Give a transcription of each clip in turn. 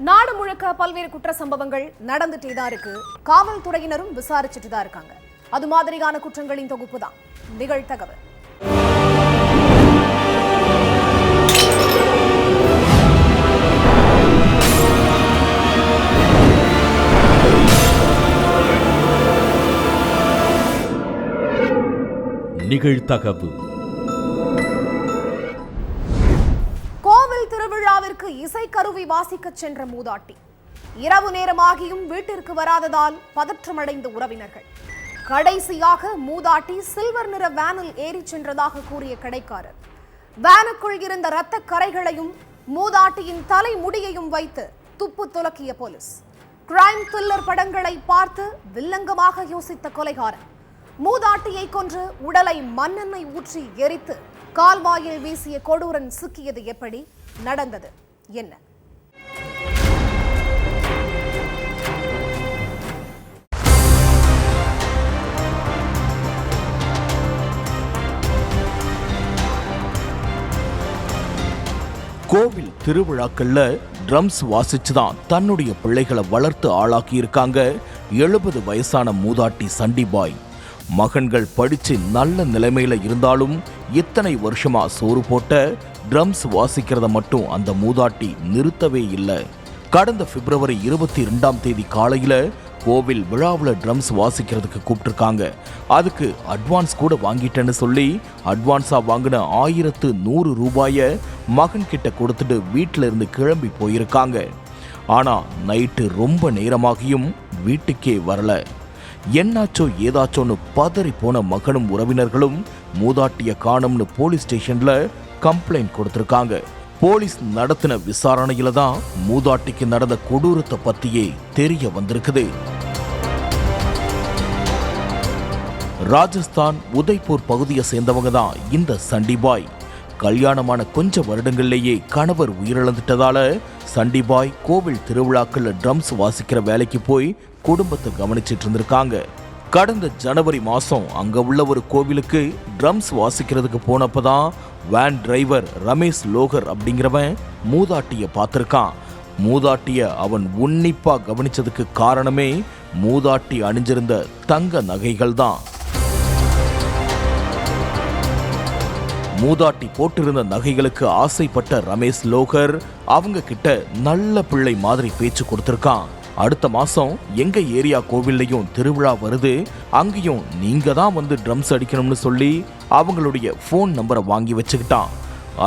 நாடு முழுக்க பல்வேறு குற்ற சம்பவங்கள் நடந்துட்டே தான் இருக்கு. காவல்துறையினரும் விசாரிச்சுட்டு தான் இருக்காங்க. அது மாதிரியான குற்றங்களின் தொகுப்பு தான் நிகழ்தகவல். நிகழ்தகவு. கோவில் திருவிழாவிற்கு இசைக்கருவி வாசிக்க சென்ற மூதாட்டி இரவு நேரமாகியும் வீட்டிற்கு வராததால் பதற்றமடைந்த உறவினர்கள். கடைசியாக மூதாட்டி சில்வர் நிற வேனில் ஏறி சென்றதாக கூறிய கடைக்காரர். வேனுக்குள் இருந்த இரத்த கரைகளையும் மூதாட்டியின் தலை முடியையும் வைத்து துப்பு துலக்கிய போலீஸ். கிரைம் த்ரில்லர் படங்களை பார்த்து வில்லங்கமாக யோசித்த கொலைகாரன் மூதாட்டியை கொன்று உடலை மண்ணெண்ணெய் ஊற்றி எரித்து கால்வாயில் வீசிய கொடூரன் சிக்கியது எப்படி நடந்தது என்ன? கோவில் திருவிழாக்கள்ல ட்ரம்ஸ் வாசிச்சுதான் தன்னுடைய பிள்ளைகளை வளர்த்து ஆளாக்கி இருக்காங்க 70 வயசான மூதாட்டி சண்டிபாய். மகன்கள் படிச்சு நல்ல நிலைமையில இருந்தாலும் இத்தனை வருஷமா சோறு போட்ட ட்ரம்ஸ் வாசிக்கிறத மட்டும் அந்த மூதாட்டி நிறுத்தவே இல்லை. கடந்த பிப்ரவரி 22ஆம் தேதி காலையில கோவில் விழாவில் ட்ரம்ஸ் வாசிக்கிறதுக்கு கூப்பிட்டுருக்காங்க. அதுக்கு அட்வான்ஸ் கூட வாங்கிட்டேன்னு சொல்லி அட்வான்ஸா வாங்கின 1100 ரூபாய மகன் கிட்ட கொடுத்துட்டு வீட்டில இருந்து கிளம்பி போயிருக்காங்க. ஆனா நைட்டு ரொம்ப நேரமாகியும் வீட்டுக்கே வரல. என்னாச்சோ ஏதாச்சோன்னு பதறி போன மகனும் உறவினர்களும் மூதாட்டிய காணும்னு போலீஸ் ஸ்டேஷன்ல கம்ப்ளைண்ட் கொடுத்திருக்காங்க. போலீஸ் நடத்தின விசாரணையில தான் மூதாட்டிக்கு நடந்த கொடூரத்தை பத்தியே தெரிய வந்திருக்குது. ராஜஸ்தான் உதய்பூர் பகுதியை சேர்ந்தவங்க தான் இந்த சண்டிபாய். கல்யாணமான கொஞ்ச வருடங்கள்லேயே கணவர் உயிரிழந்துட்டதால சண்டிபாய் கோவில் திருவிழாக்கள் ட்ரம்ஸ் வாசிக்கிற வேலைக்கு போய் குடும்பத்தை கவனிச்சிட்டு இருந்திருக்காங்க. கடந்த ஜனவரி மாசம் அங்க உள்ள ஒரு கோவிலுக்கு ட்ரம்ஸ் வாசிக்கிறதுக்கு போனப்பதான் வேன் டிரைவர் ரமேஷ் லோகர் அப்படிங்கிறவன் மூதாட்டிய பார்த்திருக்கான். மூதாட்டிய அவன் உன்னிப்பா கவனிச்சதுக்கு காரணமே மூதாட்டி அணிஞ்சிருந்த தங்க நகைகள் தான். மூதாட்டி போட்டிருந்த நகைகளுக்கு ஆசைப்பட்ட ரமேஷ் லோகர் அவங்க கிட்ட நல்ல பிள்ளை மாதிரி பேச்சு கொடுத்திருக்கான். அடுத்த மாசம் எங்க ஏரியா கோவில்லையும் திருவிழா வருது, அங்கேயும் நீங்க தான் வந்து ட்ரம்ஸ் அடிக்கணும்னு சொல்லி அவங்களுடைய போன் நம்பரை வாங்கி வச்சுக்கிட்டான்.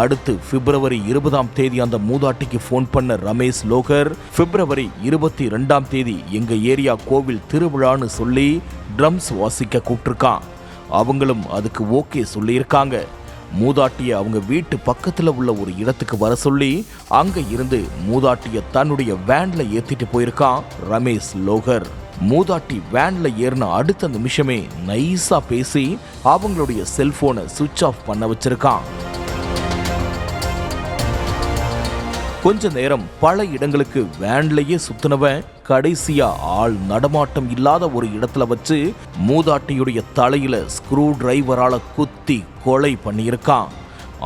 அடுத்து பிப்ரவரி 20ஆம் தேதி அந்த மூதாட்டிக்கு போன் பண்ண ரமேஷ் லோகர் பிப்ரவரி 22ஆம் தேதி எங்க ஏரியா கோவில் திருவிழான்னு சொல்லி ட்ரம்ஸ் வாசிக்க கூப்பிட்டுருக்கான். அவங்களும் அதுக்கு ஓகே சொல்லியிருக்காங்க. மூதாட்டிய அவங்க வீட்டு பக்கத்துல உள்ள ஒரு இடத்துக்கு வர சொல்லி அங்க இருந்து மூதாட்டிய தன்னுடைய வேன்ல ஏத்திட்டு போயிருக்கான் ரமேஷ் லோகர். மூதாட்டி வேன்ல ஏறின அடுத்த நிமிஷமே நைஸா பேசி அவங்களுடைய செல்போனை சுவிட்ச் ஆஃப் பண்ண வச்சிருக்கான். கொஞ்ச நேரம் பல இடங்களுக்கு வேன்லயே சுத்தினவன் கடைசியா ஆள் நடமாட்டம் இல்லாத ஒரு இடத்துல வச்சு மூதாட்டியுடைய தலையில ஸ்க்ரூ டிரைவரால குத்தி கொலை பண்ணியிருக்கான்.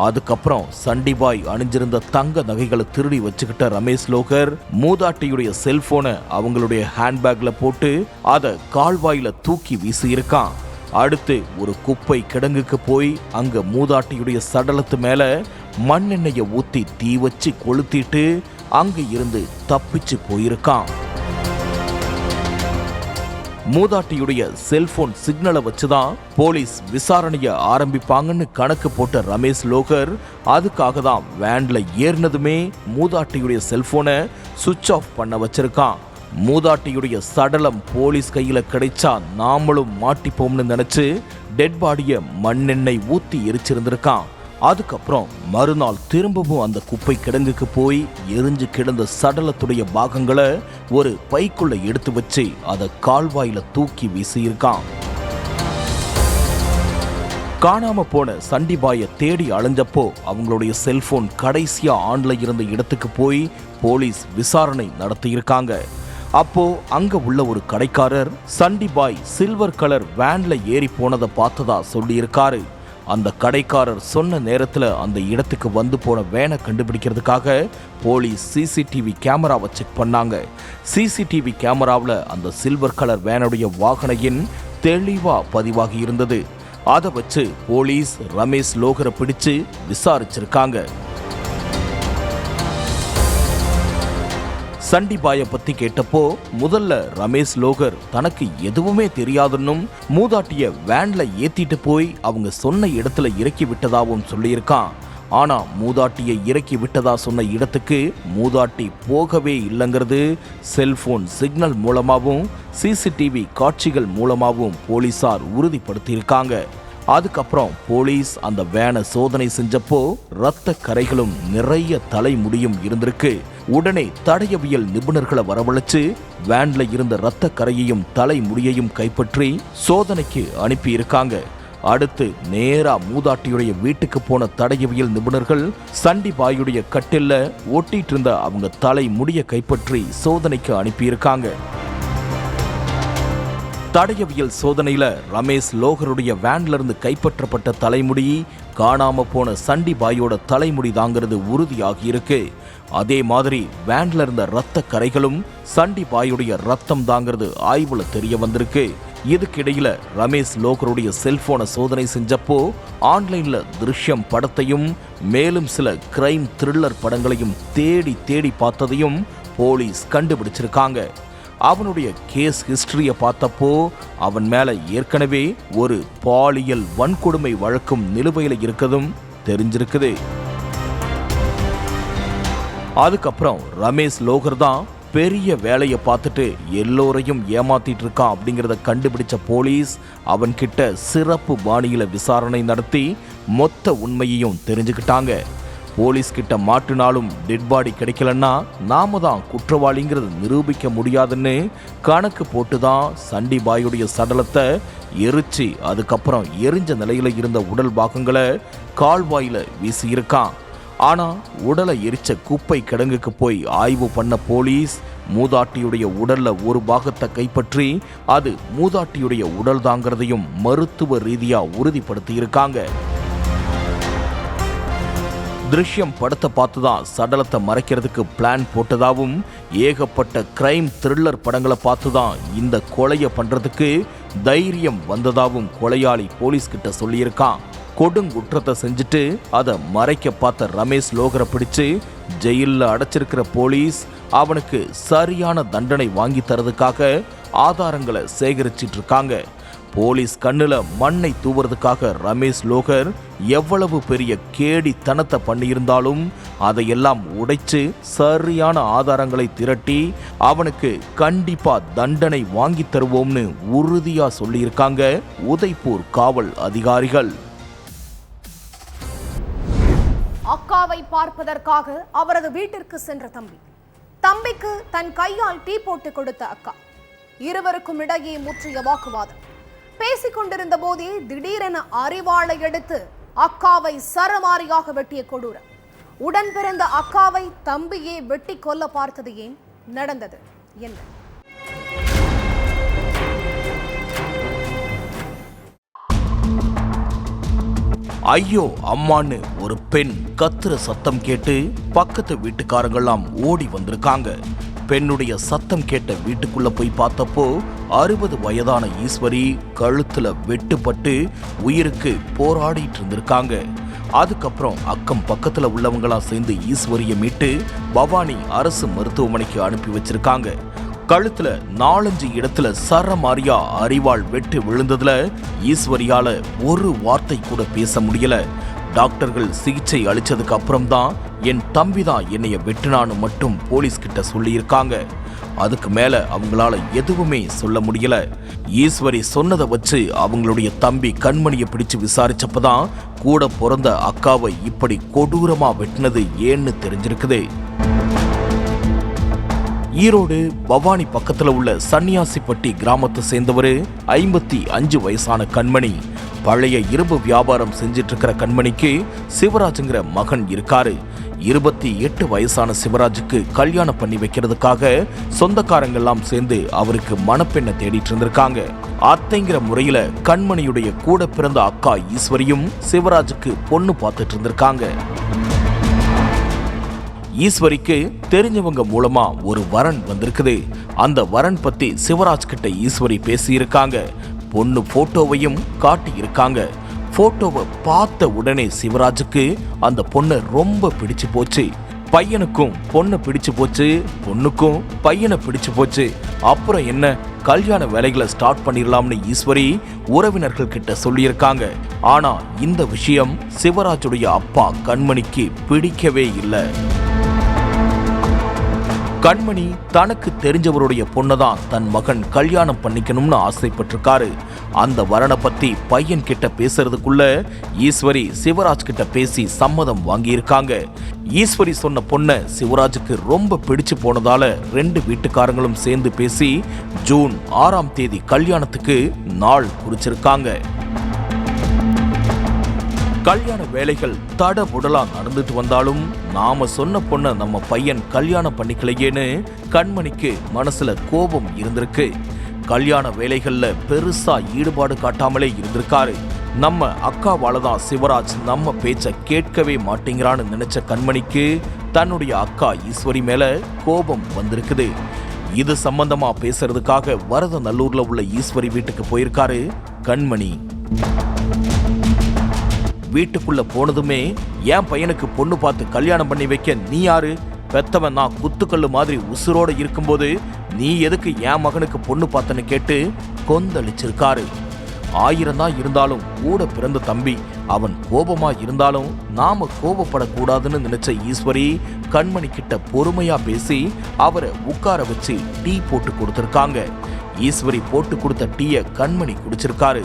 அதுக்கப்புறம் சண்டிபாய் அணிஞ்சிருந்த தங்க நகைகளை திருடி வச்சுக்கிட்ட ரமேஷ் லோகர் மூதாட்டியுடைய செல்போனை அவங்களுடைய ஹேண்ட்பேக்ல போட்டு அதை கால்வாயில தூக்கி வீசியிருக்கான். அடுத்து ஒரு குப்பை கிடங்குக்கு போய் அங்க மூதாட்டியுடைய சடலத்து மேல மண்ணெண்ணெயை ஊத்தி தீ வச்சு கொளுத்திட்டு அங்க இருந்து தப்பிச்சு போயிருக்கான். மூதாட்டியுடைய செல்போன் சிக்னலை வச்சுதான் போலீஸ் விசாரணைய ஆரம்பிப்பாங்கன்னு கணக்கு போட்ட ரமேஷ் லோகர் அதுக்காக தான் வேன்ல ஏறினதுமே மூதாட்டியுடைய செல்போனை சுவிட்ச் ஆஃப் பண்ண வச்சிருக்கான். மூதாட்டியுடைய சடலம் போலீஸ் கையில கிடைச்சா நாமளும் மாட்டிப்போம்னு நினைச்சு டெட் பாடிய மண்ணெண்ணெய் ஊத்தி எரிச்சிருந்திருக்கான். அதுக்கப்புறம் மறுநாள் திரும்பவும் அந்த குப்பை கிடங்குக்கு போய் எரிஞ்சு கிடந்த சடலத்துடைய பாகங்களை ஒரு பைக்குள்ள எடுத்து வச்சு அதை கால்வாயில தூக்கி வீசியிருக்கான். காணாம போன சண்டிபாயை தேடி அலைஞ்சப்போ அவங்களுடைய செல்போன் கடைசியா ஆன்ல இருந்த இடத்துக்கு போய் போலீஸ் விசாரணை நடத்தியிருக்காங்க. அப்போ அங்க உள்ள ஒரு கடைக்காரர் சண்டிபாய் சில்வர் கலர் வேன்ல ஏறி போனதை பார்த்ததா சொல்லியிருக்காரு. அந்த கடைக்காரர் சொன்ன நேரத்துல அந்த இடத்துக்கு வந்து போன வேனை கண்டுபிடிக்கிறதுக்காக போலீஸ் சிசிடிவி கேமராவை செக் பண்ணாங்க. சிசிடிவி கேமராவில் அந்த சில்வர் கலர் வேனுடைய வாகன எண் தெளிவா பதிவாகி இருந்தது. அதை வச்சு போலீஸ் ரமேஷ் லோகரை பிடிச்சு விசாரிச்சிருக்காங்க. சண்டிபாயை பத்தி கேட்டப்போ முதல்ல ரமேஷ் லோகர் தனக்கு எதுவுமே தெரியாதுன்னும் மூதாட்டிய வேன்ல ஏத்திட்டு போய் அவங்க சொன்ன இடத்துல இறக்கி விட்டதாவும் சொல்லியிருக்கான். ஆனா மூதாட்டியை இறக்கி விட்டதா சொன்ன இடத்துக்கு மூதாட்டி போகவே இல்லைங்கிறது செல்போன் சிக்னல் மூலமாகவும் சிசிடிவி காட்சிகள் மூலமாகவும் போலீசார் உறுதிப்படுத்தியிருக்காங்க. அதுக்கப்புறம் போலீஸ் அந்த வேனை சோதனை செஞ்சப்போ இரத்த கரைகளும் நிறைய தலைமுடியும் இருந்திருக்கு. உடனே தடயவியல் நிபுணர்களை வரவழைச்சு வேன்ல இருந்த இரத்த கரையையும் தலைமுடியையும் கைப்பற்றி சோதனைக்கு அனுப்பி இருக்காங்க. அடுத்து நேரா மூதாட்டியுடைய வீட்டுக்கு போன தடயவியல் நிபுணர்கள் சண்டிபாயுடைய கட்டில்ல ஒட்டிட்டு இருந்த அவங்க தலைமுடியை கைப்பற்றி சோதனைக்கு அனுப்பியிருக்காங்க. தடயவியல் சோதனையில ரமேஷ் லோகருடைய வேன்ல இருந்து கைப்பற்றப்பட்ட தலைமுடி காணாம போன சண்டிபாயோட தலைமுடி தாங்கிறது உறுதியாகி இருக்கு. அதே மாதிரி வேன்ல இருந்த இரத்த கரைகளும் சண்டிபாயுடைய ரத்தம் தாங்கிறது ஆய்வுல தெரிய வந்திருக்கு. இதுக்கிடையில ரமேஷ் லோகருடைய செல்போனை சோதனை செஞ்சப்போ ஆன்லைன்ல திருஷ்யம் படத்தையும் மேலும் சில கிரைம் த்ரில்லர் படங்களையும் தேடி தேடி பார்த்ததையும் போலீஸ் கண்டுபிடிச்சிருக்காங்க. அவனுடைய கேஸ் ஹிஸ்டரிய பார்த்தப்போ அவன் மேல ஏற்கனவே ஒரு பாலியல் வன்கொடுமை வழக்கும் நிலுவையில் இருக்கதும் தெரிஞ்சிருக்குது. அதுக்கப்புறம் ரமேஷ் லோகர் தான் பெரிய வேலையை பார்த்துட்டு எல்லோரையும் ஏமாத்திட்டு இருக்கான் அப்படிங்கிறத கண்டுபிடிச்ச போலீஸ் அவன்கிட்ட சிறப்பு பாணியில விசாரணை நடத்தி மொத்த உண்மையையும் தெரிஞ்சுக்கிட்டாங்க. போலீஸ் கிட்ட மாட்டினாலும் டெட் பாடி கிடைக்கலன்னா நாம தான் குற்றவாளிங்கிறது நிரூபிக்க முடியாதுன்னு கணக்கு போட்டுதான் சண்டிபாயுடைய சடலத்தை எரிச்சு அதுக்கப்புறம் எரிஞ்ச நிலையில இருந்த உடல் பாகங்களை கால்வாயில வீசியிருக்கான். ஆனா உடலை எரிச்ச குப்பை கிடங்குக்கு போய் ஆய்வு பண்ண போலீஸ் மூதாட்டியுடைய உடல்ல ஒரு பாகத்தை கைப்பற்றி அது மூதாட்டியுடைய உடல் தாங்கிறதையும் மருத்துவ ரீதியா உறுதிப்படுத்தி இருக்காங்க. திருஷ்யம் படத்தை பார்த்துதான் சடலத்தை மறைக்கிறதுக்கு பிளான் போட்டதாகவும் ஏகப்பட்ட கிரைம் த்ரில்லர் படங்களை பார்த்துதான் இந்த கொலையை பண்றதுக்கு தைரியம் வந்ததாகவும் கொலையாளி போலீஸ் கிட்ட சொல்லியிருக்கான். கொடுங்குற்றத்தை செஞ்சுட்டு அதை மறைக்க பார்த்த ரமேஷ் லோகரை பிடிச்சு ஜெயிலில் அடைச்சிருக்கிற போலீஸ் அவனுக்கு சரியான தண்டனை வாங்கி தரதுக்காக ஆதாரங்களை சேகரிச்சிட்டு இருக்காங்க. போலீஸ் கண்ணுல மண்ணை தூவுறதுக்காக ரமேஷ் லோகர் எவ்வளவு பெரிய கேடித்தனத்தை பண்ணியிருந்தாலும் அதையெல்லாம் உடைச்சு சரியான ஆதாரங்களை திரட்டி அவனுக்கு கண்டிப்பா தண்டனை வாங்கி தருவோம்னு உறுதியா சொல்லியிருக்காங்க உதய்பூர் காவல் அதிகாரிகள். அக்காவை பார்ப்பதற்காக அவரது வீட்டிற்கு சென்ற தம்பிக்கு தன் கையால் டீ போட்டு கொடுத்த அக்கா. இருவருக்கும் இடையே முற்றிய வாக்குவாதம். பேசிக் கொண்டிருந்த போதே திடீரென அரிவாளை எடுத்து அக்காவை சரமாரியாக வெட்டிய கொடூரம். உடன் பிறந்த அக்காவை தம்பியே வெட்டி கொல்ல பார்த்தது ஏன்? நடந்தது என்ன? ஐயோ அம்மான்னு ஒரு பெண் கத்துற சத்தம் கேட்டு பக்கத்து வீட்டுக்காரங்கெல்லாம் ஓடி வந்திருக்காங்க. பெண்ணுடைய சத்தம் கேட்ட வீட்டுக்குள்ள போய் பார்த்தப்போ 60 வயதான ஈஸ்வரி கழுத்துல வெட்டுப்பட்டு உயிருக்கு போராடிட்டு இருந்திருக்காங்க. அதுக்கப்புறம் அக்கம் பக்கத்துல உள்ளவங்களாம் சேர்ந்து ஈஸ்வரியை மீட்டு பவானி அரசு மருத்துவமனைக்கு அனுப்பி வச்சிருக்காங்க. கழுத்துல 4-5 இடத்துல சரமாரியா அரிவாள் வெட்டு விழுந்ததுல ஈஸ்வரியால ஒரு வார்த்தை கூட பேச முடியல. டாக்டர்கள் சிகிச்சை அளிச்சதுக்கு அப்புறம் தான் என் தம்பி தான் என்னைய வெட்டினான்னு மட்டும் போலீஸ் கிட்ட சொல்லியிருக்காங்க. அதுக்கு மேல அவங்களால எதுவுமே சொல்ல முடியல. ஈஸ்வரி சொன்னதை வச்சு அவங்களுடைய தம்பி கண்மணியை பிடிச்சு விசாரிச்சப்பதான் கூட பிறந்த அக்காவை இப்படி கொடூரமா வெட்டினது ஏன்னு தெரிஞ்சிருக்குது. ஈரோடு பவானி பக்கத்துல உள்ள சன்னியாசிப்பட்டி கிராமத்தை சேர்ந்தவரு 55 வயசான கண்மணி. பழைய இரும்பு வியாபாரம் செஞ்சிட்டு இருக்கிற கண்மணிக்கு சிவராஜுங்கிற மகன் இருக்காரு. 28 வயசான சிவராஜுக்கு கல்யாணம் பண்ணி வைக்கிறதுக்காக சொந்தக்காரங்கெல்லாம் சேர்ந்து அவருக்கு மணப்பெண்ணை தேடிட்டு இருந்திருக்காங்க. அத்தைங்கிற முறையில கண்மணியுடைய கூட பிறந்த அக்கா ஈஸ்வரியும் சிவராஜுக்கு பொண்ணு பார்த்துட்டு இருந்திருக்காங்க. ஈஸ்வரிக்கு தெரிஞ்சவங்க மூலமா ஒரு வரன் வந்திருக்குது. அந்த வரன் பத்தி சிவராஜ் கிட்ட ஈஸ்வரி பேசியிருக்காங்க. பொண்ணு போட்டோவையும் காட்டி இருக்காங்க. போட்டோவை பார்த்த உடனே சிவராஜுக்கு அந்த பொண்ணை ரொம்ப பிடிச்சு போச்சு. பையனுக்கும் பொண்ணை பிடிச்சு போச்சு, பொண்ணுக்கும் பையனை பிடிச்சு போச்சு. அப்புறம் என்ன, கல்யாண வேலைகளை ஸ்டார்ட் பண்ணிடலாம்னு ஈஸ்வரி உறவினர்கள் கிட்ட சொல்லியிருக்காங்க. ஆனா இந்த விஷயம் சிவராஜுடைய அப்பா கண்மணிக்கு பிடிக்கவே இல்லை. கண்மணி தனக்கு தெரிஞ்சவருடைய பொண்ணதான் தன் மகன் கல்யாணம் பண்ணிக்கணும்னு ஆசைப்பட்டிருக்காரு. அந்த வரனை பத்தி பையன் கிட்ட பேசுறதுக்குள்ள ஈஸ்வரி சிவராஜ் கிட்ட பேசி சம்மதம் வாங்கியிருக்காங்க. ஈஸ்வரி சொன்ன பொண்ணை சிவராஜுக்கு ரொம்ப பிடிச்சு போனதால 2 வீட்டுக்காரங்களும் சேர்ந்து பேசி ஜூன் 6ஆம் தேதி கல்யாணத்துக்கு நாள் குறிச்சிருக்காங்க. கல்யாண வேலைகள் தடபுடலா நடந்துட்டு வந்தாலும் நாம சொன்ன பொண்ண நம்ம பையன் கல்யாணம் பண்ணிக்கலையேன்னு கண்மணிக்கு மனசுல கோபம் இருந்திருக்கு. கல்யாண வேலைகள்ல பெருசா ஈடுபாடு காட்டாமலே இருந்திருக்காரு. நம்ம அக்காவாலதான் சிவராஜ் நம்ம பேச்ச கேட்கவே மாட்டேங்கிறான்னு நினைச்ச கண்மணிக்கு தன்னுடைய அக்கா ஈஸ்வரி மேல கோபம் வந்திருக்குது. இது சம்பந்தமா பேசுறதுக்காக வரதநல்லூர்ல உள்ள ஈஸ்வரி வீட்டுக்கு போயிருக்காரு கண்மணி. வீட்டுக்குள்ள போனதுமே என் பையனுக்கு பொண்ணு பார்த்து கல்யாணம் பண்ணி வைக்க நீ யாரு? பெத்தவன் நான் குத்துக்கல்லு மாதிரி உசுரோட இருக்கும்போது நீ எதுக்கு என் மகனுக்கு பொண்ணு பார்த்தன்னு கேட்டு கொந்தளிச்சிருக்காரு. 1000 தான் இருந்தாலும் கூட பிறந்த தம்பி, அவன் கோபமா இருந்தாலும் நாம கோபப்படக்கூடாதுன்னு நினைச்ச ஈஸ்வரி கண்மணி கிட்ட பொறுமையா பேசி அவரை உட்கார வச்சு டீ போட்டு கொடுத்திருக்காங்க. ஈஸ்வரி போட்டு கொடுத்த டீயை கண்மணி குடிச்சிருக்காரு.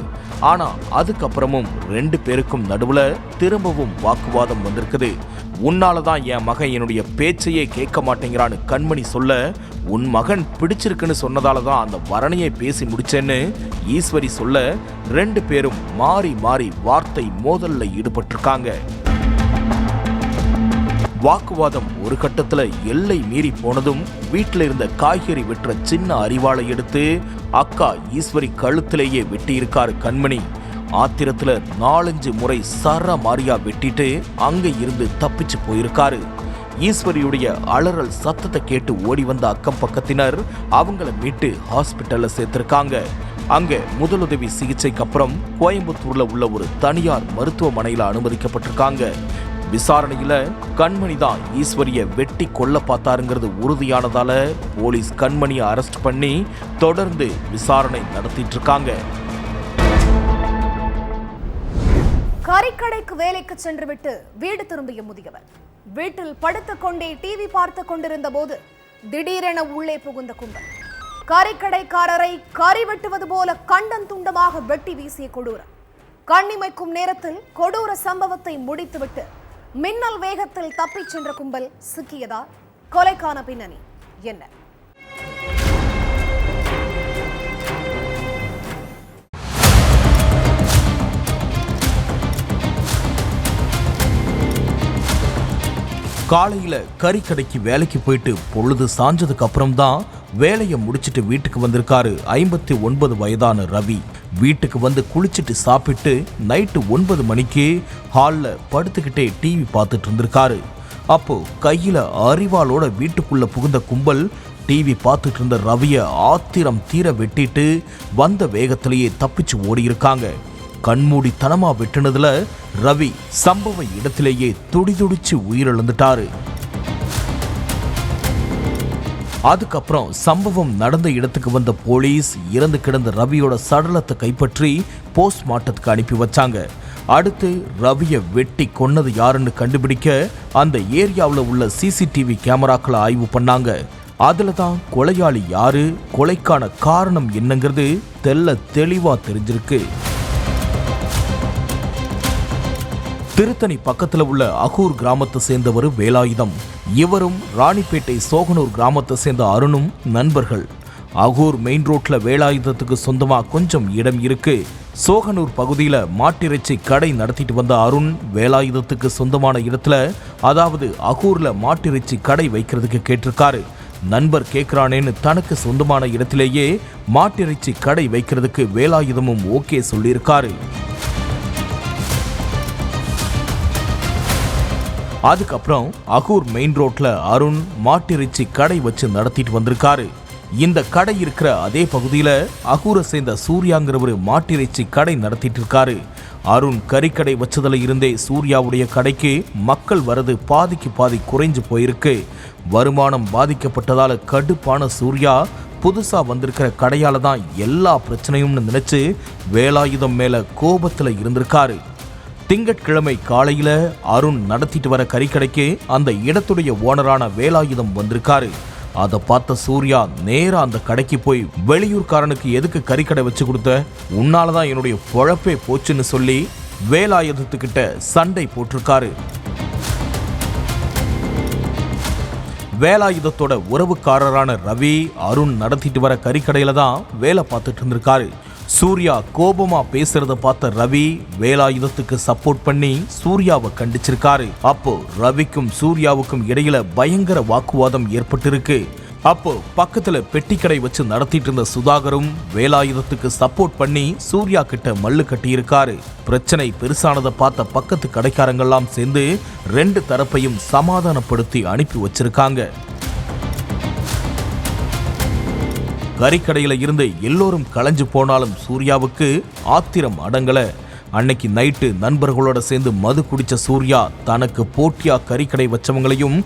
ஆனா அதுக்கப்புறமும் 2 பேருக்கும் நடுவுல திரும்பவும் வாக்குவாதம் வந்திருக்குது. உன்னாலதான் என் மகன் என்னுடைய பேச்சையே கேட்க மாட்டேங்கிறான்னு கண்மணி சொல்ல, உன் மகன் பிடிச்சிருக்குன்னு சொன்னதாலதான் அந்த வரணையை பேசி முடிச்சேன்னு ஈஸ்வரி சொல்ல, 2 பேரும் மாறி மாறி வார்த்தை மோதல்ல ஈடுபட்டிருக்காங்க. வாக்குவாதம் ஒரு கட்டத்துல எல்லை மீறி போனதும் வீட்டில் இருந்த காய்கறி வெட்டுற சின்ன அரிவாளை எடுத்து அக்கா ஈஸ்வரி கழுத்திலேயே வெட்டி இருக்காரு கண்மணி. ஆத்திரத்துல 4-5 முறை சர மாரியா வெட்டிட்டு அங்க இருந்து தப்பிச்சு போயிருக்காரு. ஈஸ்வரியுடைய அலறல் சத்தத்தை கேட்டு ஓடி வந்த அக்கம் பக்கத்தினர் அவங்கள மீட்டு ஹாஸ்பிட்டல்ல சேர்த்திருக்காங்க. அங்க முதலுதவி சிகிச்சைக்கு அப்புறம் கோயம்புத்தூர்ல உள்ள ஒரு தனியார் மருத்துவமனையில அனுமதிக்கப்பட்டிருக்காங்க. விசாரணையில கண்மணி தான் ஈஸ்வரிய வெட்டி கொல்ல பார்த்தாருங்கிறது உறுதியானதால போலீஸ் கண்மணியை அரெஸ்ட் பண்ணி தொடர்ந்து விசாரணை நடத்திட்டு இருக்காங்க. கறிக்கடைக்கு வேலைக்கு சென்றுவிட்டு வீடு திரும்பிய முதியவர் வீட்டில் படுத்துக் கொண்டே டிவி பார்த்து கொண்டிருந்த போது திடீரென உள்ளே புகுந்த கும்பல் கறிக்கடைக்காரரை கறி வெட்டுவது போல கண்டன் துண்டமாக வெட்டி வீசிய கொடூரம். கண்ணிமைக்கும் நேரத்தில் கொடூர சம்பவத்தை முடித்துவிட்டு மின்னல் வேகத்தில் தப்பிச் சென்ற கும்பல் சிக்கியதா? கொலைக்கான பின்னணி என்ன? காலையில கறிக்கடைக்கு வேலைக்கு போயிட்டு பொழுது சாஞ்சதுக்கு அப்புறம் தான் வேலையை முடிச்சிட்டு வீட்டுக்கு வந்திருக்காரு 59 வயதான ரவி. வீட்டுக்கு வந்து குளிச்சுட்டு சாப்பிட்டு நைட்டு 9 மணிக்கு ஹால்ல படுத்துக்கிட்டே டிவி பார்த்துட்டு இருந்திருக்காரு. அப்போ கையில அரிவாளோட வீட்டுக்குள்ள புகுந்த கும்பல் டிவி பார்த்துட்டு இருந்த ரவியை ஆத்திரம் தீர வெட்டிட்டு வந்த வேகத்திலேயே தப்பிச்சு ஓடி இருக்காங்க. கண்மூடித்தனமா வெட்டினதுல ரவி சம்பவ இடத்திலேயே துடிதுடிச்சு உயிரிழந்துட்டாரு. அதுக்கப்புறம் சம்பவம் நடந்த இடத்துக்கு வந்த போலீஸ் இறந்து கிடந்த ரவியோட சடலத்தை கைப்பற்றி போஸ்ட்மார்ட்டத்துக்கு அனுப்பி வச்சாங்க. அடுத்து ரவியை வெட்டி கொன்னது யாருன்னு கண்டுபிடிக்க அந்த ஏரியாவில் உள்ள சிசிடிவி கேமராக்களை ஆய்வு பண்ணாங்க. அதுல தான் கொலையாளி யாரு, கொலைக்கான காரணம் என்னங்கிறது தெளிவா தெரிஞ்சிருக்கு. திருத்தணி பக்கத்துல உள்ள அகூர் கிராமத்தை சேர்ந்தவர் வேலாயுதம். இவரும் ராணிப்பேட்டை சோகனூர் கிராமத்தை சேர்ந்த அருணும் நண்பர்கள். அகூர் மெயின் ரோட்ல வேலாயுதத்துக்கு சொந்தமா கொஞ்சம் இடம் இருக்கு. சோகனூர் பகுதியில மாட்டிறைச்சி கடை நடத்திட்டு வந்த அருண் வேலாயுதத்துக்கு சொந்தமான இடத்துல, அதாவது அகூர்ல மாட்டிறைச்சி கடை வைக்கிறதுக்கு கேட்டிருக்காரு. நண்பர் கேட்கிறானேன்னு தனக்கு சொந்தமான இடத்திலேயே மாட்டிறைச்சி கடை வைக்கிறதுக்கு வேலாயுதமும் ஓகே சொல்லியிருக்காரு. அதுக்கப்புறம் அகூர் மெயின் ரோட்ல அருண் மாட்டிறைச்சி கடை வச்சு நடத்திட்டு வந்திருக்காரு. இந்த கடை இருக்கிற அதே பகுதியில அகூரை சேர்ந்த சூர்யாங்கிறவரு மாட்டிறைச்சி கடை நடத்திட்டு இருக்காரு. அருண் கறிக்கடை வச்சதுல இருந்தே சூர்யாவுடைய கடைக்கு மக்கள் வரது பாதிக்கு பாதி குறைஞ்சு போயிருக்கு. வருமானம் பாதிக்கப்பட்டதால கடுப்பான சூர்யா புதுசா வந்திருக்கிற கடையால தான் எல்லா பிரச்சனையும்னு நினைச்சு வேலாயுதம் மேல கோபத்துல இருந்திருக்காரு. திங்கட்கிழமை காலையில அருண் நடத்திட்டு வர கறிக்கடைக்கு அந்த இடத்துடைய ஓனரான வேலாயுதம் வந்திருக்காரு. அதை பார்த்த சூர்யா நேரா அந்த கடைக்கு போய், வெளியூர்காரனுக்கு எதுக்கு கறிக்கடை வச்சு கொடுத்த, உன்னாலதான் என்னுடைய பொழப்பே போச்சுன்னு சொல்லி வேலாயுதத்துக்கிட்ட சண்டை போட்டிருக்காரு. வேலாயுதத்தோட உறவுக்காரரான ரவி அருண் நடத்திட்டு வர கறிக்கடையில தான் வேலை பார்த்துட்டு இருந்திருக்காரு. சூர்யா கோபமா பேசுறத பார்த்த ரவி வேலாயுதத்துக்கு சப்போர்ட் பண்ணி சூர்யாவை கண்டிச்சிருக்காரு. அப்போ ரவிக்கும் சூர்யாவுக்கும் இடையில பயங்கர வாக்குவாதம் ஏற்பட்டிருக்கு. அப்போ பக்கத்துல பெட்டிக்கடை வச்சு நடத்திட்டு இருந்த சுதாகரும் வேலாயுதத்துக்கு சப்போர்ட் பண்ணி சூர்யா கிட்ட மல்லு கட்டியிருக்காரு. பிரச்சனை பெருசானதை பார்த்த பக்கத்து கடைக்காரங்கெல்லாம் சேர்ந்து 2 தரப்பையும் சமாதானப்படுத்தி அனுப்பி வச்சிருக்காங்க. கறிக்கடையில இருந்து எல்லோரும் களைஞ்சு போனாலும் சூர்யாவுக்கு ஆத்திரம் அடங்கல. அன்னைக்கு நைட்டு நண்பர்களோட சேர்ந்து மது குடிச்ச சூர்யா தனக்கு போட்டியா கறிக்கடை வச்சவங்களையும்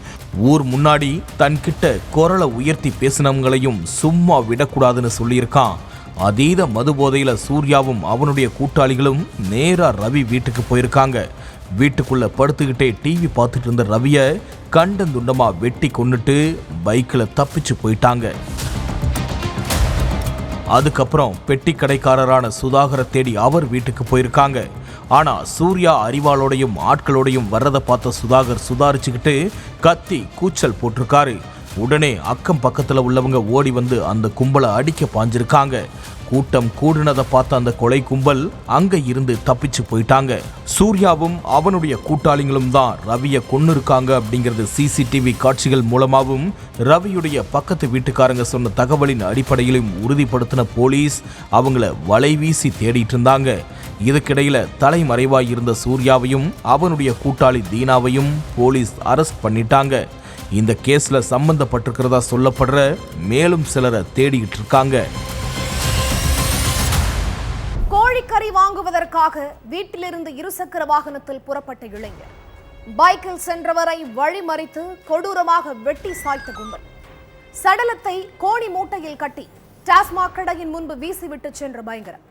ஊர் முன்னாடி தன்கிட்ட குரலை உயர்த்தி பேசினவங்களையும் சும்மா விடக்கூடாதுன்னு சொல்லியிருக்கான். அதீத மது போதையில சூர்யாவும் அவனுடைய கூட்டாளிகளும் நேரா ரவி வீட்டுக்கு போயிருக்காங்க. வீட்டுக்குள்ள படுத்துக்கிட்டே டிவி பார்த்துட்டு இருந்த ரவிய கண்டந்துண்டமா வெட்டி கொன்னுட்டு பைக்கில் தப்பிச்சு போயிட்டாங்க. அதுக்கப்புறம் பெட்டி கடைக்காரரான சுதாகரை தேடி அவர் வீட்டுக்கு போயிருக்காங்க. ஆனா சூர்யா அறிவாளோடையும் ஆட்களோடையும் வர்றதை பார்த்த சுதாகர் சுதாரிச்சுக்கிட்டு கத்தி கூச்சல் போட்டிருக்காரு. உடனே அக்கம் பக்கத்துல உள்ளவங்க ஓடி வந்து அந்த கும்பலை அடிக்க பாஞ்சிருக்காங்க. கூட்டம் கூடுனதை பார்த்த அந்த கொலை கும்பல் அங்க இருந்து தப்பிச்சு போயிட்டாங்க. சூர்யாவும் அவனுடைய கூட்டாளிகளும் தான் ரவியை கொன்னிருக்காங்க அப்படிங்கிறது சிசிடிவி காட்சிகள் மூலமாகவும் ரவியுடைய பக்கத்து வீட்டுக்காரங்க சொன்ன தகவலின் அடிப்படையிலும் உறுதிப்படுத்தின போலீஸ் அவங்கள வலை வீசி தேடிட்டு இருந்தாங்க. இதுக்கிடையில தலைமறைவாய் இருந்த சூர்யாவையும் அவனுடைய கூட்டாளி தீனாவையும் போலீஸ் அரெஸ்ட் பண்ணிட்டாங்க. இந்த கேஸ்ல சம்பந்தப்பட்டிருக்கிறதா சொல்லப்படுற மேலும் சிலரை தேடிட்டு இருக்காங்க. கோழிக்கறி வாங்குவதற்காக வீட்டிலிருந்து இருசக்கர வாகனத்தில் புறப்பட்ட இளைஞர் பைக்கில் சென்றவரை வழிமறித்து கொடூரமாக வெட்டி சாய்த்த கும்பல். சடலத்தை கோணி மூட்டையில் கட்டி டாஸ்மாக் கடையின் முன்பு வீசிவிட்டு சென்ற பயங்கரம்.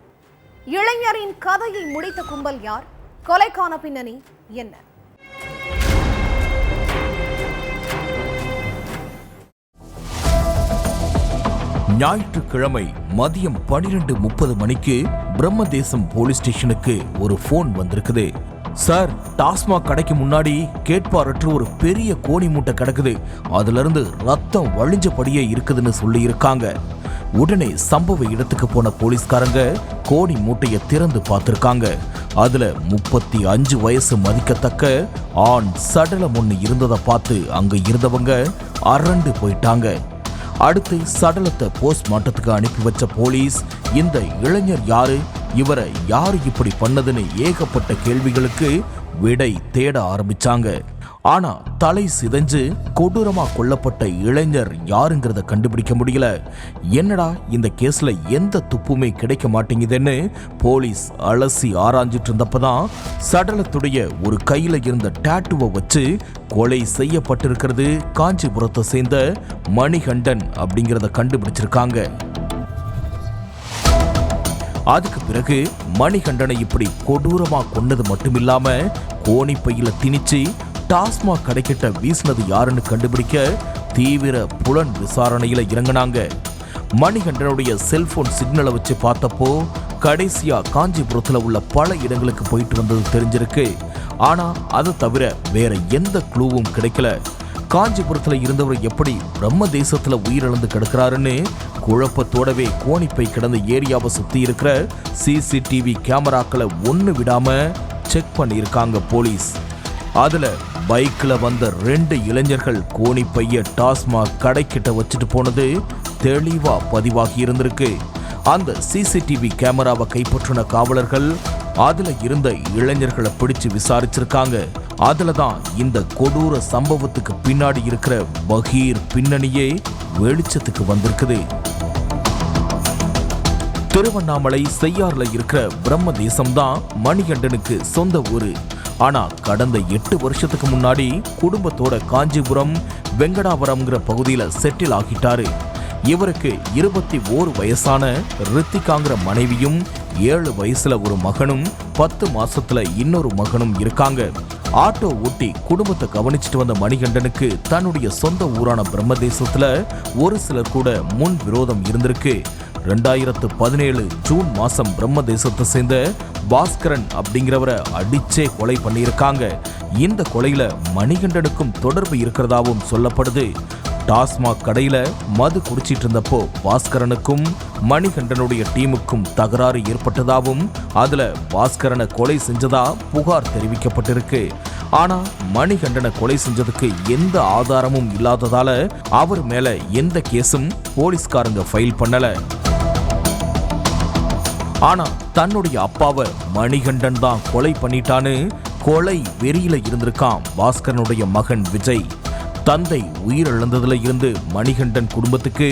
இளைஞரின் கதையை முடித்த கும்பல் யார்? கொலைக்கான பின்னணி என்ன? ஞாயிற்றுக்கிழமை மதியம் 12:30 மணிக்கு பிரம்மதேசம் போலீஸ் ஸ்டேஷனுக்கு ஒரு போன் வந்திருக்குது. சார், டாஸ்மாக் கடைக்கு முன்னாடி கேட்பாரற்று ஒரு பெரிய கோணி மூட்டை கிடக்குது, அதுல இருந்து ரத்தம் வழிஞ்சபடியே இருக்குதுன்னு சொல்லி இருக்காங்க. உடனே சம்பவ இடத்துக்கு போன போலீஸ்காரங்க கோணி மூட்டையை திறந்து பார்த்திருக்காங்க. அதுல 35 வயசு மதிக்கத்தக்க ஆண் சடலம் ஒன்று இருந்ததை பார்த்து அங்க இருந்தவங்க அரண்டு போயிட்டாங்க. அடுத்து சடலத்தை போஸ்ட்மார்ட்டத்துக்கு அனுப்பி வச்ச போலீஸ் இந்த இளைஞர் யாரு, இவரை யாரு இப்படி பண்ணதுன்னு ஏகப்பட்ட கேள்விகளுக்கு விடை தேட ஆரம்பிச்சாங்க. ஆனா தலை சிதைஞ்சு கொடூரமா கொல்லப்பட்ட இளைஞர் யாருங்கிறத கண்டுபிடிக்க முடியல. என்னடா இந்த கேஸ்ல எந்த துப்புமே கிடைக்க மாட்டேங்குதுன்னு போலீஸ் அலசி ஆராய்ஞ்சிட்டு இருந்தப்பதான் சடலத்துடைய ஒரு கையில இருந்த டாட்டுவை வச்சு கொலை செய்யப்பட்டிருக்கிறது காஞ்சிபுரத்தை சேர்ந்த மணிகண்டன் அப்படிங்கிறத கண்டுபிடிச்சிருக்காங்க. அதுக்கு பிறகு மணிகண்டனை இப்படி கொடூரமா கொன்னது மட்டுமில்லாம கோணிப்பையில திணிச்சு டாஸ்மாக் கடைக்கிட்ட வீசினது யாருன்னு கண்டுபிடிக்க தீவிர புலன் விசாரணையில இறங்கினாங்க. மணிகண்டனுடைய செல்போன் சிக்னலை வச்சு பார்த்தப்போ கடைசியா காஞ்சிபுரத்துல உள்ள பல இடங்களுக்கு போயிட்டு வந்தது தெரிஞ்சிருக்கு. ஆனா அதை தவிர வேற எந்த க்ளூவும் கிடைக்கல. காஞ்சிபுரத்துல இருந்தவர் எப்படி பிரம்ம தேசத்துல உயிரிழந்து கிடக்கிறாருன்னு குழப்பத்தோடவே கோணிப்பை கிடந்த ஏரியாவை சுத்தி இருக்கிற சிசிடிவி கேமராக்களை ஒண்ணு விடாம செக் பண்ணியிருக்காங்க போலீஸ். அதுல பைக்ல வந்த 2 இளைஞர்கள் கோணிப்பைய டாஸ்மாக் கடைக்கிட்ட வச்சுட்டு போனது தெளிவா பதிவாகி இருந்திருக்கு. அந்த சிசிடிவி கேமராவை கைப்பற்றின காவலர்கள் அதுல இருந்த இளைஞர்களை பிடிச்சு விசாரிச்சிருக்காங்க. அதுலதான் இந்த கொடூர சம்பவத்துக்கு பின்னாடி இருக்கிற பகீர் பின்னணியே வெளிச்சத்துக்கு வந்திருக்குது. திருவண்ணாமலை செய்யாறுல இருக்கிற பிரம்ம தேசம்தான் மணிகண்டனுக்கு சொந்த ஊரு. ஆனா கடந்த 8 வருஷத்துக்கு முன்னாடி குடும்பத்தோட காஞ்சிபுரம் வெங்கடாபுரம்ங்கிற பகுதியில செட்டில் ஆகிட்டாரு. இவருக்கு 21 வயசான ரித்திகாங்கிற மனைவியும் 7 வயசுல ஒரு மகனும் 10 மாசத்துல இன்னொரு மகனும் இருக்காங்க. ஆட்டோ ஓட்டி குடும்பத்தை கவனிச்சுட்டு வந்த மணிகண்டனுக்கு தன்னுடைய சொந்த ஊரான பிரம்மதேசத்துல ஒரு சிலர் கூட முன் விரோதம் இருந்திருக்கு. 2017 ஜூன் மாசம் பிரம்மதேசத்தை சேர்ந்த பாஸ்கரன் அப்படிங்கிறவரை அடிச்சே கொலை பண்ணியிருக்காங்க. இந்த கொலையில மணிகண்டனுக்கும் தொடர்பு இருக்கிறதாவும் சொல்லப்படுது. டாஸ்மாக் கடையில மது குடிச்சிட்டு இருந்தப்போ பாஸ்கரனுக்கும் மணிகண்டனுடைய டீமுக்கும் தகராறு ஏற்பட்டதாவும் அதுல பாஸ்கரனை கொலை செஞ்சதா புகார் தெரிவிக்கப்பட்டிருக்கு. ஆனா மணிகண்டனை கொலை செஞ்சதுக்கு எந்த ஆதாரமும் இல்லாததால அவர் மேல எந்த கேஸும் போலீஸ்காரங்க ஃபைல் பண்ணல. ஆனா தன்னுடைய அப்பாவை மணிகண்டன் தான் கொலை பண்ணிட்டான்னு கொலை வெறியில இருந்திருக்கான் பாஸ்கரனுடைய மகன் விஜய். தந்தை உயிரிழந்ததுல இருந்து மணிகண்டன் குடும்பத்துக்கு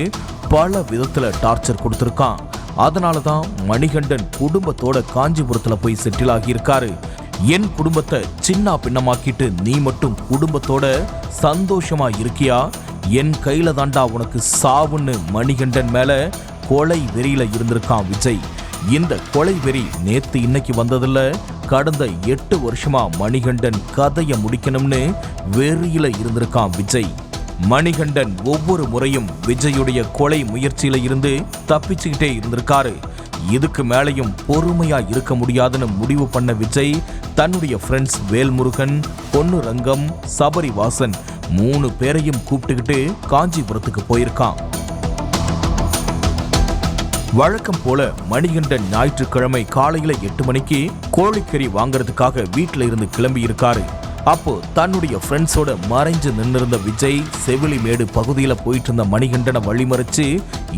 பல விதத்துல டார்ச்சர் கொடுத்திருக்கான். அதனாலதான் மணிகண்டன் குடும்பத்தோட காஞ்சிபுரத்துல போய் செட்டில் ஆகியிருக்காரு. என் குடும்பத்தை சின்ன பின்னமாக்கிட்டு நீ மட்டும் குடும்பத்தோட சந்தோஷமா இருக்கியா, என் கையில தாண்டா உனக்கு சாவுன்னு மணிகண்டன் மேல கொலை வெறியில இருந்திருக்கான் விஜய். இந்த கொலை வெறி நேத்து இன்னைக்கு வந்ததில்ல, கடந்த 8 வருஷமா மணிகண்டன் கதையை முடிக்கணும்னு வெறியில இருந்திருக்கான் விஜய். மணிகண்டன் ஒவ்வொரு முறையும் விஜயுடைய கொலை முயற்சியில இருந்து தப்பிச்சுக்கிட்டே இருந்திருக்காரு. இதுக்கு மேலையும் பொறுமையா இருக்க முடியாதுன்னு முடிவு பண்ண விஜய் தன்னுடைய ஃப்ரெண்ட்ஸ் வேல்முருகன், பொன்னுரங்கம், சபரிவாசன் 3 பேரையும் கூப்பிட்டுக்கிட்டு காஞ்சிபுரத்துக்கு போயிருக்கான். வழக்கம் போல மணிகண்டன் ஞாயிற்றுக்கிழமை காலையில 8 மணிக்கு கோழிக்கறி வாங்கறதுக்காக வீட்டுல இருந்து கிளம்பி இருக்காரு. அப்போ தன்னுடைய ஃப்ரெண்ட்ஸோட மறைஞ்சு நின்னிருந்த விஜய் செவிலிமேடு பகுதியில போயிட்டு இருந்த மணிகண்டனை வழிமறைச்சு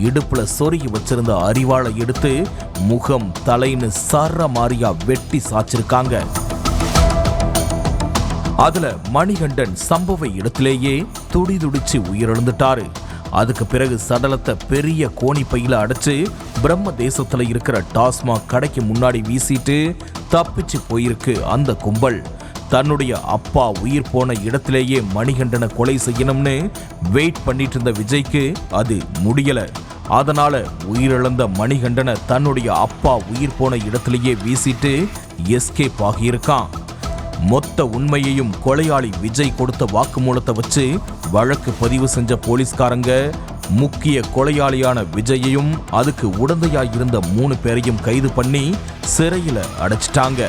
இடுப்புல சொருகி வச்சிருந்த அரிவாளை எடுத்து முகம் தலைன்னு சர்ற மாரியா வெட்டி சாச்சிருக்காங்க. அதுல மணிகண்டன் சம்பவ இடத்திலேயே துடிதுடிச்சு உயிரிழந்துட்டாரு. அதுக்கு பிறகு சடலத்தை பெரிய கோணிப்பையில அடைச்சு பிரம்ம தேசத்துல இருக்கிற டாஸ்மாக் கடைக்கு முன்னாடி வீசிட்டு தப்பிச்சு போயிருக்கு அந்த கும்பல். தன்னுடைய அப்பா உயிர் போன இடத்திலேயே மணிகண்டனை கொலை செய்யணும்னு வெயிட் பண்ணிட்டு இருந்த விஜய்க்கு அது முடியல. அதனால உயிரிழந்த மணிகண்டனை தன்னுடைய அப்பா உயிர் போன இடத்திலேயே வீசிட்டு எஸ்கேப் ஆகியிருக்கான். மொத்த உண்மையையும் கொலையாளி விஜய் கொடுத்த வாக்குமூலத்தை வச்சு வழக்கு பதிவு செஞ்ச போலீஸ்காரங்க முக்கிய கொலையாளியான விஜயையும் அதுக்கு உடந்தையாயிருந்த 3 பேரையும் கைது பண்ணி சிறையில அடைச்சிட்டாங்க.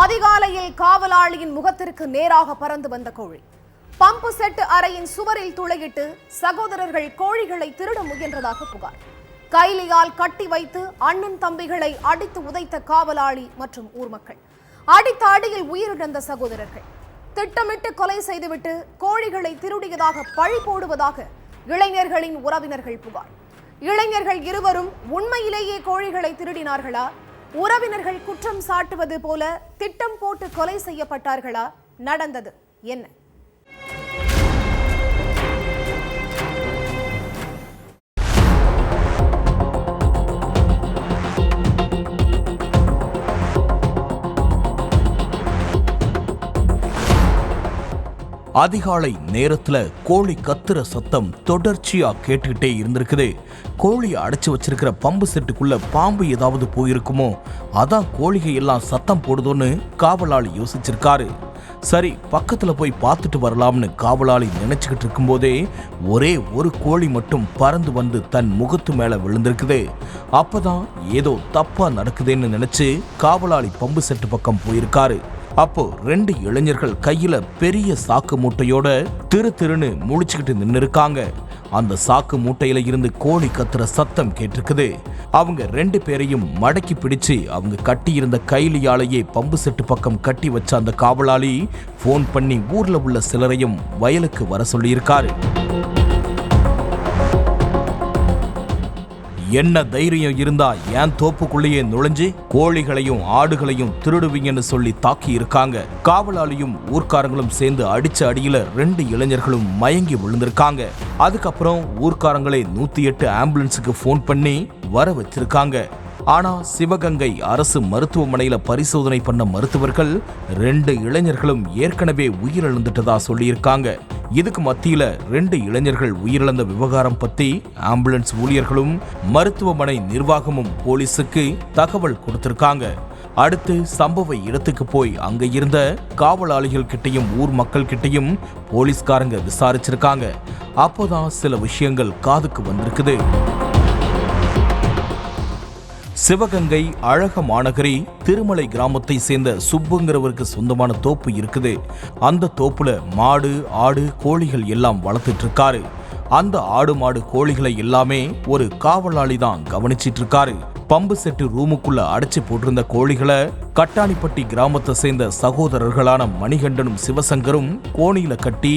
அதிகாலையில் காவலாளியின் முகத்திற்கு நேராக பறந்து வந்த கோழி பம்பு செட் அறையின் சுவரில் துளையிட்டு சகோதரர்கள் கோழிகளை திருட முயன்றதாக புகார். கைலியால் கட்டி வைத்து அண்ணன் தம்பிகளை அடித்து உதைத்த காவலாளி மற்றும் ஊர் மக்கள், அடித்த அடியில் உயிரிழந்த சகோதரர்கள், திட்டமிட்டு கொலை செய்துவிட்டு கோழிகளை திருடியதாக பழி போடுவதாக இளைஞர்களின் உறவினர்கள் புகார். இளைஞர்கள் இருவரும் உண்மையிலேயே கோழிகளை திருடினார்களா, உறவினர்கள் குற்றம் சாட்டுவது போல திட்டம் போட்டு கொலை செய்யப்பட்டார்களா, நடந்தது என்ன? அதிகாலை நேரத்துல கோழி கத்துற சத்தம் தொடர்ச்சியா கேட்டுக்கிட்டே இருந்திருக்குது. கோழியை அடைச்சு வச்சிருக்கிற பம்பு செட்டுக்குள்ள பாம்பு ஏதாவது போயிருக்குமோ, அதான் கோழிகை எல்லாம் சத்தம் போடுதோன்னு காவலாளி யோசிச்சிருக்காரு. சரி, பக்கத்துல போய் பார்த்துட்டு வரலாம்னு காவலாளி நினைச்சுக்கிட்டு இருக்கும் போதே ஒரே ஒரு கோழி மட்டும் பறந்து வந்து தன் முகத்து மேல விழுந்திருக்குது. அப்பதான் ஏதோ தப்பா நடக்குதுன்னு நினைச்சு காவலாளி பம்பு செட்டு பக்கம் போயிருக்காரு. அப்போ 2 இளைஞர்கள் கையில பெரிய சாக்கு மூட்டையோட திருன்னு முழிச்சுக்கிட்டு நின்னு இருக்காங்க. அந்த சாக்கு மூட்டையில இருந்து கோழி கத்துற சத்தம் கேட்டிருக்குது. அவங்க 2 பேரையும் மடக்கி பிடிச்சு அவங்க கட்டியிருந்த கைலியாலேயே பம்பு செட்டு பக்கம் கட்டி வச்ச அந்த காவலாளி போன் பண்ணி ஊர்ல உள்ள சிலரையும் வயலுக்கு வர சொல்லியிருக்காரு. என்ன தைரியம் இருந்தா ஏன் தோப்புக்குள்ளேயே நுழைஞ்சு கோழிகளையும் ஆடுகளையும் திருடுவீங்கன்னு சொல்லி தாக்கி இருக்காங்க. காவலாளியும் ஊர்க்காரங்களும் சேர்ந்து அடிச்ச அடியில 2 இளைஞர்களும் மயங்கி விழுந்திருக்காங்க. அதுக்கப்புறம் ஊர்க்காரங்களே 108 ஆம்புலன்ஸுக்கு போன் பண்ணி வர வச்சிருக்காங்க. ஆனா சிவகங்கை அரசு மருத்துவமனையில பரிசோதனை பண்ண மருத்துவர்கள் 2 இளைஞர்களும் ஏற்கனவே உயிரிழந்துட்டதா சொல்லியிருக்காங்க. இதுக்கு மத்தியில 2 இளைஞர்கள் உயிரிழந்த விவகாரம் பத்தி ஆம்புலன்ஸ் ஊழியர்களும் மருத்துவமனை நிர்வாகமும் போலீஸுக்கு தகவல் கொடுத்திருக்காங்க. அடுத்து சம்பவ இடத்துக்கு போய் அங்க இருந்த காவலாளிகள் கிட்டையும் ஊர் மக்கள் கிட்டையும் போலீஸ்காரங்க விசாரிச்சிருக்காங்க. அப்போதான் சில விஷயங்கள் காதுக்கு வந்திருக்குது. சிவகங்கை அழக மாநகரி திருமலை கிராமத்தை சேர்ந்த சுப்புங்கிறவருக்கு சொந்தமான தோப்பு இருக்குது. அந்த தோப்புல மாடு, ஆடு, கோழிகள் எல்லாம் வளர்த்துட்டு இருக்காரு. அந்த ஆடு மாடு கோழிகளை எல்லாமே ஒரு காவலாளி தான் கவனிச்சிட்டு இருக்காரு. பம்பு செட்டு ரூமுக்குள்ள அடைச்சு போட்டிருந்த கோழிகளை கட்டாணிப்பட்டி கிராமத்தை சேர்ந்த சகோதரர்களான மணிகண்டனும் சிவசங்கரும் கோணியில கட்டி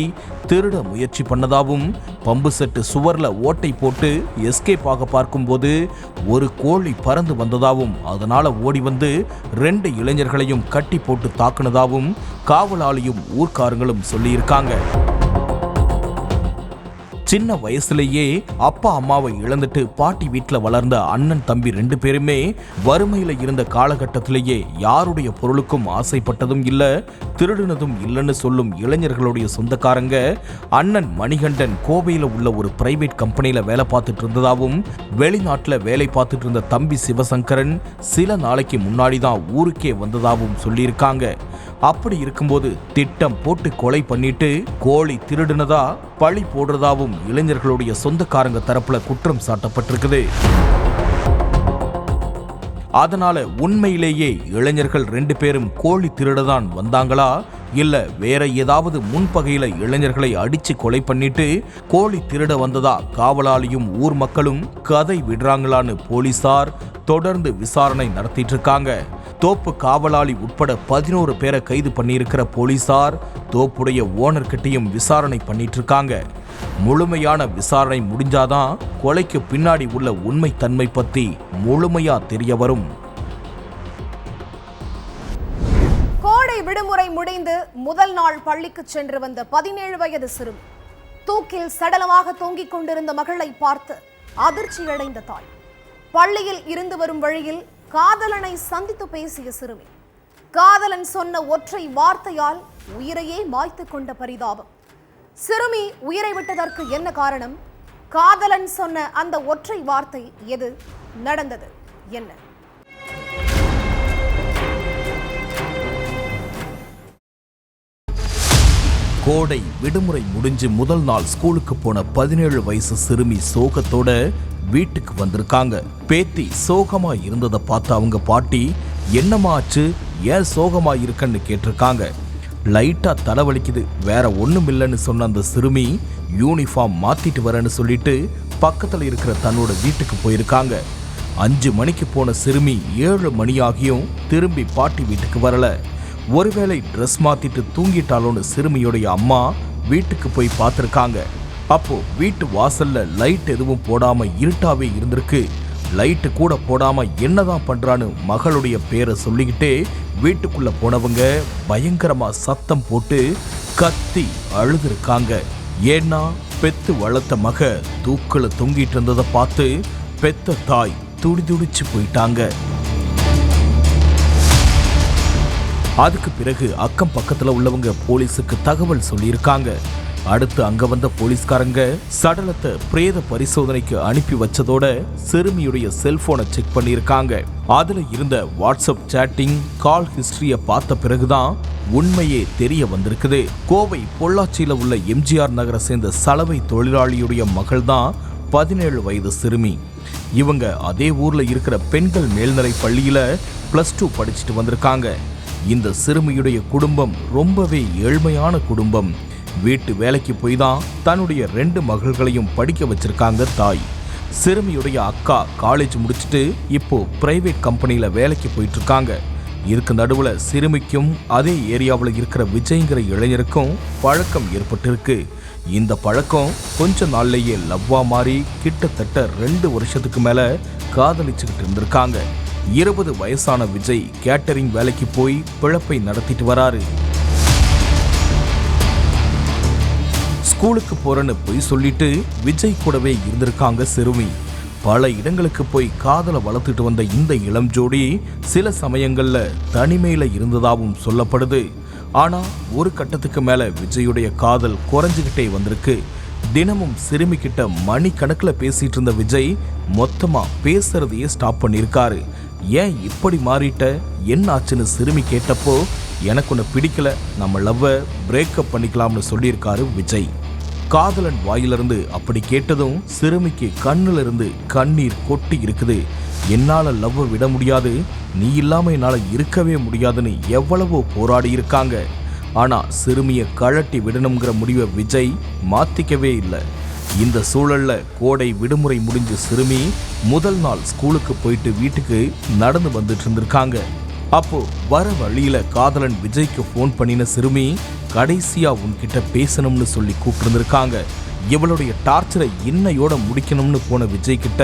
திருட முயற்சி பண்ணதாவும், பம்பு செட்டு சுவர்ல ஓட்டை போட்டு எஸ்கேப் ஆக பார்க்கும்போது ஒரு கோழி பறந்து வந்ததாவும், அதனால ஓடி வந்து 2 இளைஞர்களையும் கட்டி போட்டு தாக்குனதாவும் காவலாளியும் ஊர்க்காரங்களும் சொல்லியிருக்காங்க. சின்ன வயசுலேயே அப்பா அம்மாவை இழந்துட்டு பாட்டி வீட்டில் வளர்ந்த அண்ணன் தம்பி 2 பேருமே வறுமையில இருந்த காலகட்டத்திலேயே யாருடைய பொருளுக்கும் ஆசைப்பட்டதும் இல்ல, திருடுனதும் இல்லைன்னு சொல்லும் இளைஞர்களுடைய சொந்தக்காரங்க அண்ணன் மணிகண்டன் கோவையில் உள்ள ஒரு பிரைவேட் கம்பெனியில வேலை பார்த்துட்டு இருந்ததாவும், வெளிநாட்டில் வேலை பார்த்துட்டு இருந்த தம்பி சிவசங்கரன் சில நாளைக்கு முன்னாடி தான் ஊருக்கே வந்ததாகவும் சொல்லியிருக்காங்க. அப்படி இருக்கும்போது திட்டம் போட்டு கொலை பண்ணிட்டு கோழி திருடுனதா பழி போடுறதாவும் இளைஞர்களுடைய சொந்தக்காரங்க தரப்புல குற்றம் சாட்டப்பட்டிருக்குது. அதனால உண்மையிலேயே இளைஞர்கள் 2 பேரும் கோழி திருடதான் வந்தாங்களா, இல்ல வேற ஏதாவது முன்பகையில இளைஞர்களை அடிச்சு கொலை பண்ணிட்டு கோழி திருட வந்ததா காவலாளியும் ஊர் மக்களும் கதை விடுறாங்களான்னு போலீசார் தொடர்ந்து விசாரணை நடத்திட்டு இருக்காங்க. தோப்பு காவலாளி உட்பட 11 பேரை கைது பண்ணியிருக்கிற போலீசார் தோப்புடைய ஓனர் கிட்டையும் விசாரணை பண்ணிட்டு இருக்காங்க. முழுமையான விசாரணை முடிஞ்சாதான் கொலைக்கு பின்னாடி உள்ள உண்மை தன்மை பத்தி முழுமையா தெரிய வரும். கோடை விடுமுறை முடிந்து முதல் நாள் பள்ளிக்கு சென்று வந்த 17 வயது சிறுமி தூக்கில் சடலமாக தொங்கிக் கொண்டிருந்த மகளை பார்த்து அதிர்ச்சியடைந்த தாய். பள்ளியில் இருந்து வரும் வழியில் காதலனை சந்தித்து பேசிய சிறுமி காதலன் சொன்ன ஒற்றை வார்த்தையால் உயிரையே மாய்த்து கொண்ட பரிதாபம். சிறுமி உயிரை விட்டதற்கு என்ன காரணம்? காதலன் சொன்ன அந்த ஒற்றை வார்த்தை எது? நடந்தது என்ன? கோடை விடுமுறை முடிஞ்சு முதல் நாள் ஸ்கூலுக்கு போன 17 வயசு சிறுமி சோகத்தோட வீட்டுக்கு வந்திருக்காங்க. பேத்தி சோகமா இருந்ததை பார்த்து அவங்க பாட்டி என்னம்மா ஆச்சு, ஏன் சோகமா இருக்கன்னு கேட்டிருக்காங்க. லைட்டா தலைவலிக்குது, வேற ஒண்ணும் இல்லைன்னு சொன்ன அந்த சிறுமி யூனிஃபார்ம் மாத்திட்டு வரேன்னு சொல்லிட்டு பக்கத்துல இருக்கிற தன்னோட வீட்டுக்கு போயிருக்காங்க. 5 மணிக்கு போன சிறுமி 7 மணி ஆகியும் திரும்பி பாட்டி வீட்டுக்கு வரல. ஒருவேளை ட்ரெஸ் மாத்திட்டு தூங்கிட்டாலோன்னு சிறுமியோடைய அம்மா வீட்டுக்கு போய் பார்த்திருக்காங்க. அப்போ வீட்டு வாசல்ல லைட் எதுவும் போடாம இருட்டாவே இருந்திருக்கு. லைட்டு கூட போடாம என்னதான் பண்றான்னு மகளுடைய பேரை சொல்லிக்கிட்டே வீட்டுக்குள்ள போனவங்க பயங்கரமா சத்தம் போட்டு கத்தி அழுதுருக்காங்க. ஏன்னா பெத்து வளர்த்த மக தூக்குல தொங்கிட்டு இருந்ததை பார்த்து பெத்த தாய் துடிதுடிச்சு போயிட்டாங்க. அதுக்கு பிறகு அக்கம் பக்கத்துல உள்ளவங்க போலீஸுக்கு தகவல் சொல்லியிருக்காங்க. அடுத்து அங்க வந்த போலீஸ்காரங்க சடலத்தை பிரேத பரிசோதனைக்கு அனுப்பி வச்சதோட சிறுமியுடைய செல்போனை செக் பண்ணியிருக்காங்க. அதுல இருந்த வாட்ஸ்அப் சேட்டிங், கால் ஹிஸ்டரிய பார்த்த பிறகுதான் உண்மையே தெரிய வந்திருக்குது. கோவை பொள்ளாச்சியில உள்ள எம்ஜிஆர் நகரை சேர்ந்த சலவை தொழிலாளியுடைய மகள் தான் 17 வயது சிறுமி. இவங்க அதே ஊர்ல இருக்கிற பெண்கள் மேல்நிலை பள்ளியில +2 படிச்சுட்டு வந்திருக்காங்க. இந்த சிறுமியுடைய குடும்பம் ரொம்பவே ஏழ்மையான குடும்பம். வீட்டு வேலைக்கு போய் தான் தன்னுடைய 2 மகள்களையும் படிக்க வச்சிருக்காங்க தாய். சிறுமியுடைய அக்கா காலேஜ் முடிச்சுட்டு இப்போ பிரைவேட் கம்பெனியில் வேலைக்கு போயிட்டு இருக்காங்க. இதுக்கு நடுவுல சிறுமிக்கும் அதே ஏரியாவில் இருக்கிற விஜய்ங்கிற இளைஞருக்கும் பழக்கம் ஏற்பட்டிருக்கு. இந்த பழக்கம் கொஞ்ச நாள்லயே லவ்வா மாறி கிட்டத்தட்ட 2 வருஷத்துக்கு மேல காதலிச்சுக்கிட்டு இருந்திருக்காங்க. 20 வயசான விஜய் கேட்டரிங் வேலைக்கு போய் பிழப்பை நடத்திட்டு வராரு. ஸ்கூலுக்கு போறேன்னு போய் சொல்லிட்டு விஜய் கூடவே இருந்திருக்காங்க சிறுமி. பல இடங்களுக்கு போய் காதலை வளர்த்துட்டு வந்த இந்த இளம் ஜோடி சில சமயங்கள்ல தனிமையில இருந்ததாகவும் சொல்லப்படுது. ஆனா ஒரு கட்டத்துக்கு மேல விஜயுடைய காதல் குறைஞ்சுக்கிட்டே வந்திருக்கு. தினமும் சிறுமி கிட்ட மணிக்கணக்கில் பேசிட்டு இருந்த விஜய் மொத்தமா பேசுறதையே ஸ்டாப் பண்ணியிருக்காரு. ஏன் இப்படி மாறிட்ட, என்ன ஆச்சுன்னு சிறுமி கேட்டப்போ, எனக்கு ஒன்று பிடிக்கல, நம்ம லவ்வை பிரேக்கப் பண்ணிக்கலாம்னு சொல்லியிருக்காரு விஜய். காதலன் வாயிலிருந்து அப்படி கேட்டதும் சிறுமிக்கு கண்ணுல இருந்து கண்ணீர் கொட்டி இருக்குது. என்னால லவ்வை விட முடியாது, நீ இல்லாம என்னால இருக்கவே முடியாதுன்னு எவ்வளவோ போராடி இருக்காங்க. ஆனா சிறுமியை கழட்டி விடணுங்கிற முடிவை விஜய் மாத்திக்கவே இல்லை. இந்த சூழல்ல கோடை விடுமுறை முடிஞ்ச சிறுமி முதல் நாள் ஸ்கூலுக்கு போயிட்டு வீட்டுக்கு நடந்து வந்துட்டு இருந்திருக்காங்க. அப்போ வர வழியில காதலன் விஜய்க்கு போன் பண்ணின சிறுமி கடைசியா உன்கிட்ட பேசணும்னு சொல்லி கூப்பிட்டுருந்துருக்காங்க. இவளுடைய டார்ச்சரை இன்னையோட முடிக்கணும்னு போன விஜய் கிட்ட,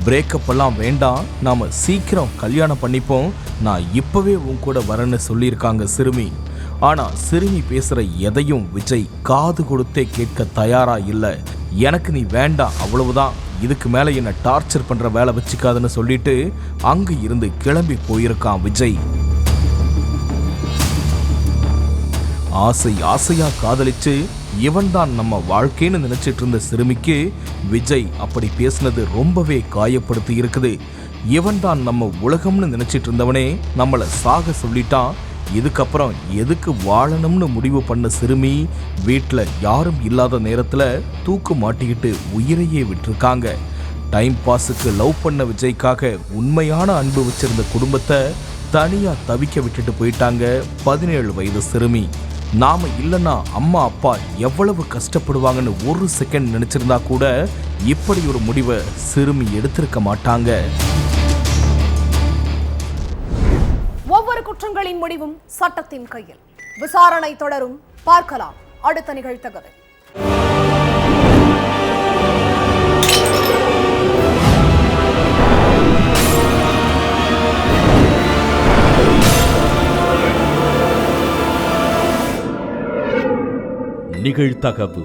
பிரேக்கப் எல்லாம் வேண்டாம், நாம சீக்கிரம் கல்யாணம் பண்ணிப்போம், நான் இப்பவே உன் கூட வரேன்னு சொல்லியிருக்காங்க சிறுமி. ஆனா சிறுமி பேசுற எதையும் விஜய் காது கொடுத்தே கேட்க தயாரா இல்லை. எனக்கு நீ வேண்டாம், அவ்வளவுதான், இதுக்கு மேல என்ன டார்ச்சர் பண்ற வேலை வச்சுக்காதுன்னு சொல்லிட்டு அங்க இருந்து கிளம்பி போயிருக்கான் விஜய். ஆசையா காதலிச்சு இவன் தான் நம்ம வாழ்க்கைன்னு நினைச்சிட்டு இருந்த சிறுமிக்கு விஜய் அப்படி பேசினது ரொம்பவே காயப்படுத்தி இருக்குது. இவன் தான் நம்ம உலகம்னு நினைச்சிட்டு இருந்தவனே நம்மளை சாக சொல்லிட்டான். இதுக்கப்புறம் எதுக்கு வாழணும்னு முடிவு பண்ண சிறுமி வீட்டில் யாரும் இல்லாத நேரத்தில் தூக்கு மாட்டிக்கிட்டு உயிரையே விட்டுருக்காங்க. டைம் பாஸுக்கு லவ் பண்ண விஜய்க்காக உண்மையான அன்பு வச்சிருந்த குடும்பத்தை தனியா தவிக்க விட்டுட்டு போயிட்டாங்க 17 வயது சிறுமி. நாம இல்லைன்னா அம்மா அப்பா எவ்வளவு கஷ்டப்படுவாங்கன்னு ஒரு செகண்ட் நினைச்சிருந்தா கூட இப்படி ஒரு முடிவை சிறுமி எடுத்திருக்க மாட்டாங்க. ஒவ்வொரு குற்றங்களின் முடிவும் சட்டத்தின் கையில். விசாரணை தொடரும். பார்க்கலாம் அடுத்த நிகழ்த்தகவை. நிகழ்த்தகவு.